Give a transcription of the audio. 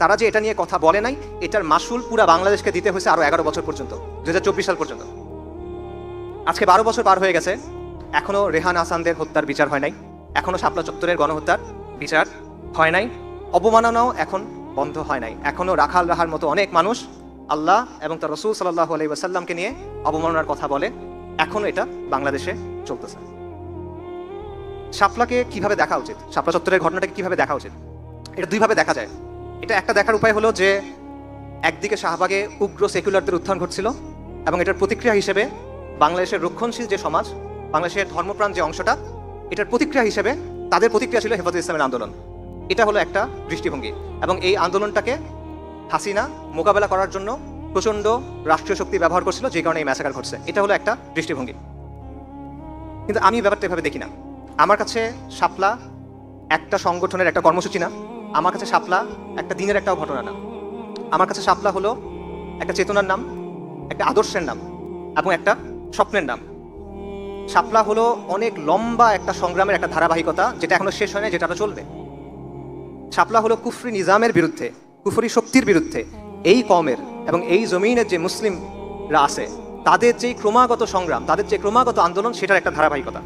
তারা যে এটা নিয়ে কথা বলে নাই, এটার মাসুল পুরা বাংলাদেশকে দিতে হয়েছে আরো 11 বছর পর্যন্ত, 2024 সাল পর্যন্ত। আজকে 12 বছর পার হয়ে গেছে, এখনো রেহান হাসানদের হত্যার বিচার হয় নাই, এখনো শাপলা চত্বরের গণহত্যার বিচার হয় নাই, অবমাননাও এখন বন্ধ হয় নাই। এখনো রাখাল রাহার মতো অনেক মানুষ আল্লাহ এবং তার রসুল সাল্লাল্লাহু আলাইহি ওয়াসাল্লামকে নিয়ে অবমাননার কথা বলে, এখনো এটা বাংলাদেশে চলতেছে। শাপলাকে কিভাবে দেখা উচিত, শাপলা চত্বরের ঘটনাটাকে কিভাবে দেখা উচিত, এটা দুইভাবে দেখা যায়। এটা একটা দেখার উপায় হলো যে একদিকে শাহবাগে উগ্র সেকুলারদের উত্থান ঘটছিল এবং এটার প্রতিক্রিয়া হিসেবে বাংলাদেশের রক্ষণশীল যে সমাজ, বাংলাদেশের ধর্মপ্রাণ যে অংশটা, এটার প্রতিক্রিয়া হিসেবে তাদের প্রতিক্রিয়া ছিল হেফাজত ইসলামের আন্দোলন। এটা হলো একটা দৃষ্টিভঙ্গি এবং এই আন্দোলনটাকে হাসিনা মোকাবেলা করার জন্য প্রচণ্ড রাষ্ট্রীয় শক্তি ব্যবহার করছিল, যে কারণে এই ম্যাসাকার ঘটছে। এটা হলো একটা দৃষ্টিভঙ্গি। কিন্তু আমি ব্যাপারটা এভাবে দেখি না। আমার কাছে শাপলা একটা সংগঠনের একটা কর্মসূচি না, আমার কাছে শাপলা একটা দিনের একটাও ঘটনা না। আমার কাছে শাপলা হলো একটা চেতনার নাম, একটা আদর্শের নাম এবং একটা স্বপ্নের নাম। শাপলা হলো অনেক লম্বা একটা সংগ্রামের একটা ধারাবাহিকতা, যেটা এখনো শেষ হয় না, যেটা আরো চলবে। শাপলা হলো কুফরি নিজামের বিরুদ্ধে, কুফরি শক্তির বিরুদ্ধে এই কওমের এবং এই জমিনের যে মুসলিমরা আছে তাদের যে ক্রমাগত সংগ্রাম, তাদের যে ক্রমাগত আন্দোলন, সেটার একটা ধারাবাহিকতা।